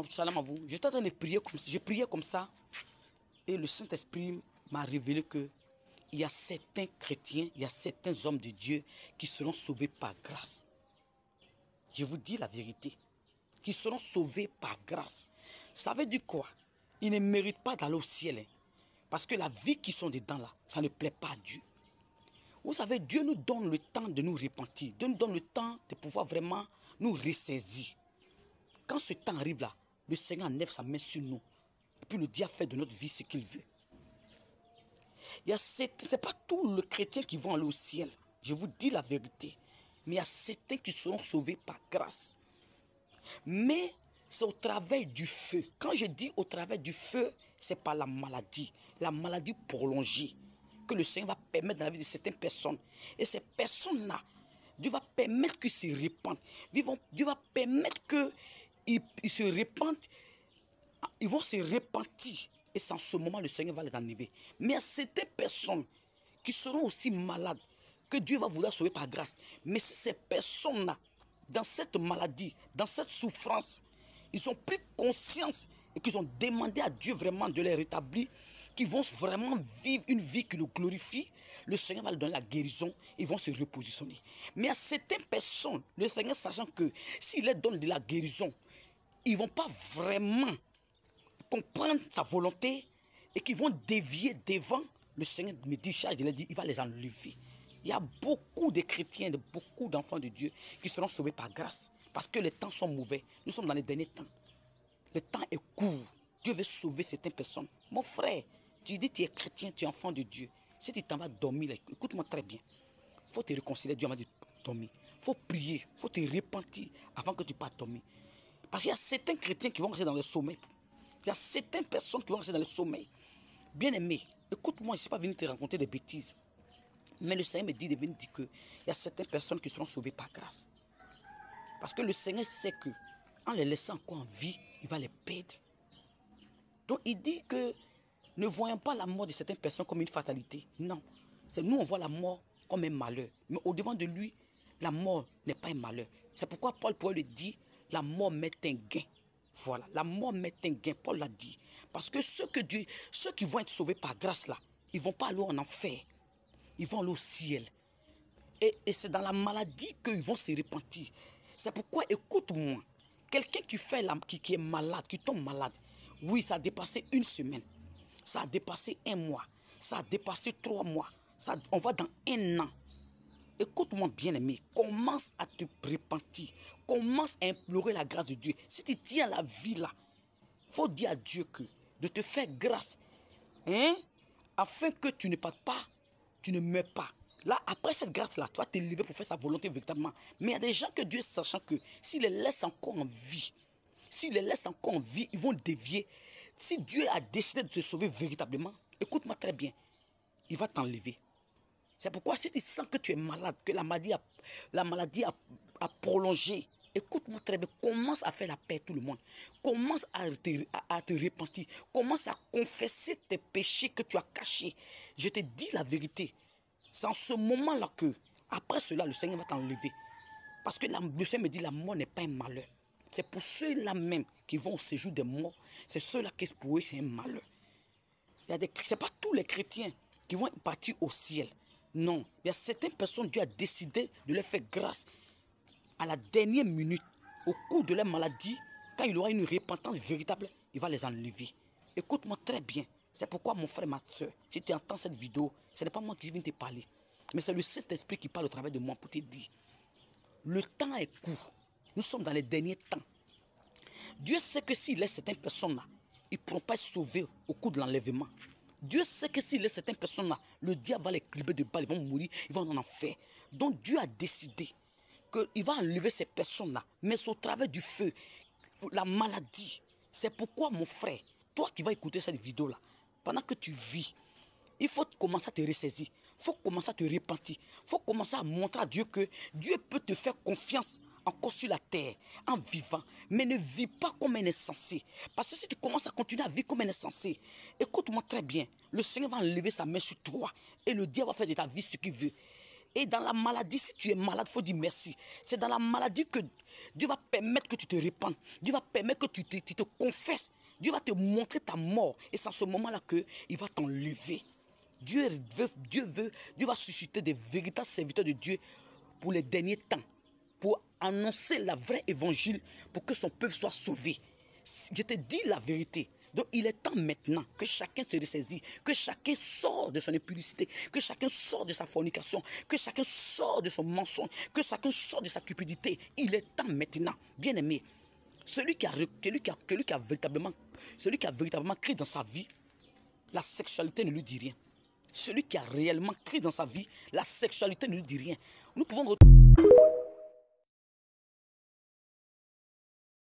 salam à vous. J'étais en train de prier comme ça. Je priais comme ça. Et le Saint-Esprit m'a révélé que il y a certains chrétiens, il y a certains hommes de Dieu qui seront sauvés par grâce. Je vous dis la vérité. Qui seront sauvés par grâce. Ça veut dire quoi? Ils ne méritent pas d'aller au ciel. Hein, parce que la vie qu'ils sont dedans là, ça ne plaît pas à Dieu. Vous savez, Dieu nous donne le temps de nous repentir. Dieu nous donne le temps de pouvoir vraiment nous ressaisir. Quand ce temps arrive là, le Seigneur enlève sa main sur nous. Et puis le diable fait de notre vie ce qu'il veut. Ce n'est pas tous les chrétiens qui vont aller au ciel. Je vous dis la vérité. Mais il y a certains qui seront sauvés par grâce. Mais c'est au travers du feu. Quand je dis au travers du feu, c'est pas la maladie prolongée que le Seigneur va permettre dans la vie de certaines personnes. Et ces personnes-là, Dieu va permettre qu'ils se répandent. Dieu va permettre qu'ils se répandent. Ils vont se repentir. Et c'est en ce moment le Seigneur va les enlever. Mais il y a certaines personnes qui seront aussi malades que Dieu va vouloir sauver par grâce. Mais si ces personnes-là, dans cette maladie, dans cette souffrance, ils ont pris conscience et qu'ils ont demandé à Dieu vraiment de les rétablir, qu'ils vont vraiment vivre une vie qui le glorifie, le Seigneur va leur donner la guérison, ils vont se repositionner. Mais à certaines personnes, le Seigneur sachant que s'il leur donne de la guérison, ils ne vont pas vraiment comprendre sa volonté et qu'ils vont dévier devant, le Seigneur me dit, charge de leur dire, il va les enlever. Il y a beaucoup de chrétiens, beaucoup d'enfants de Dieu qui seront sauvés par grâce. Parce que les temps sont mauvais. Nous sommes dans les derniers temps. Le temps est court. Dieu veut sauver certaines personnes. Mon frère, tu dis que tu es chrétien, tu es enfant de Dieu. Si tu t'en vas dormir, écoute-moi très bien. Il faut te réconcilier, Dieu m'a dit dormir. Il faut prier, il faut te repentir avant que tu partes dormir. Parce qu'il y a certains chrétiens qui vont rester dans le sommeil. Il y a certaines personnes qui vont rester dans le sommeil. Bien-aimé, écoute-moi, je ne suis pas venu te raconter des bêtises. Mais le Seigneur me dit de venir dire qu'il y a certaines personnes qui seront sauvées par grâce. Parce que le Seigneur sait que en les laissant encore en vie, il va les perdre. Donc il dit que ne voyons pas la mort de certaines personnes comme une fatalité. Non. C'est nous, on voit la mort comme un malheur. Mais au-devant de lui, la mort n'est pas un malheur. C'est pourquoi Paul le dit, la mort met un gain. Voilà, la mort met un gain. Paul l'a dit. Parce que ceux qui vont être sauvés par grâce là, ils ne vont pas aller en enfer. Ils vont aller au ciel. Et c'est dans la maladie qu'ils vont se repentir. C'est pourquoi, écoute-moi, quelqu'un qui est malade, qui tombe malade, oui, ça a dépassé une semaine, ça a dépassé un mois, ça a dépassé 3 mois, on va dans un an. Écoute-moi bien aimé, commence à te repentir, commence à implorer la grâce de Dieu. Si tu tiens la vie là, il faut dire à Dieu de te faire grâce, hein, afin que tu ne partes pas, tu ne meurs pas. Là, après cette grâce-là, tu vas te lever pour faire sa volonté véritablement. Mais il y a des gens que Dieu, sachant que s'il les laisse encore en vie, ils vont dévier. Si Dieu a décidé de te sauver véritablement, écoute-moi très bien, il va t'enlever. C'est pourquoi si tu sens que tu es malade, que la maladie a prolongé, écoute-moi très bien, commence à faire la paix à tout le monde. Commence à te repentir. Commence à confesser tes péchés que tu as cachés. Je te dis la vérité. C'est en ce moment-là que, après cela, le Seigneur va t'enlever. Parce que le Seigneur me dit, la mort n'est pas un malheur. C'est pour ceux-là même qui vont au séjour des morts. C'est ceux-là qui, pour eux, c'est un malheur. Ce n'est pas tous les chrétiens qui vont partir au ciel. Non. Il y a certaines personnes, Dieu a décidé de leur faire grâce. À la dernière minute, au cours de leur maladie, quand il aura une repentance véritable, il va les enlever. Écoute-moi très bien. C'est pourquoi mon frère, ma soeur, si tu entends cette vidéo, ce n'est pas moi qui viens te parler. Mais c'est le Saint-Esprit qui parle au travers de moi pour te dire. Le temps est court. Nous sommes dans les derniers temps. Dieu sait que s'il laisse certaines personnes-là, ils ne pourront pas être sauvés au cours de l'enlèvement. Dieu sait que s'il laisse certaines personnes-là, le diable va les cribler de balles, ils vont mourir, ils vont en enfer. Donc Dieu a décidé qu'il va enlever ces personnes-là, mais c'est au travers du feu, la maladie. C'est pourquoi mon frère, toi qui vas écouter cette vidéo-là, pendant que tu vis, il faut commencer à te ressaisir. Il faut commencer à te repentir. Il faut commencer à montrer à Dieu que Dieu peut te faire confiance encore sur la terre, en vivant. Mais ne vis pas comme un insensé. Parce que si tu commences à continuer à vivre comme un insensé, écoute-moi très bien, le Seigneur va enlever sa main sur toi et le diable va faire de ta vie ce qu'il veut. Et dans la maladie, si tu es malade, il faut dire merci. C'est dans la maladie que Dieu va permettre que tu te répandes. Dieu va permettre que tu te confesses. Dieu va te montrer ta mort. Et c'est à ce moment-là qu'il va t'enlever. Dieu va susciter des véritables serviteurs de Dieu pour les derniers temps. Pour annoncer la vraie évangile, pour que son peuple soit sauvé. Je te dis la vérité. Donc il est temps maintenant que chacun se ressaisit, que chacun sort de son impudicité, que chacun sort de sa fornication, que chacun sort de son mensonge, que chacun sort de sa cupidité. Il est temps maintenant, bien aimé. Celui qui a véritablement créé dans sa vie, la sexualité ne lui dit rien. Celui qui a réellement créé dans sa vie, la sexualité ne lui dit rien. Nous pouvons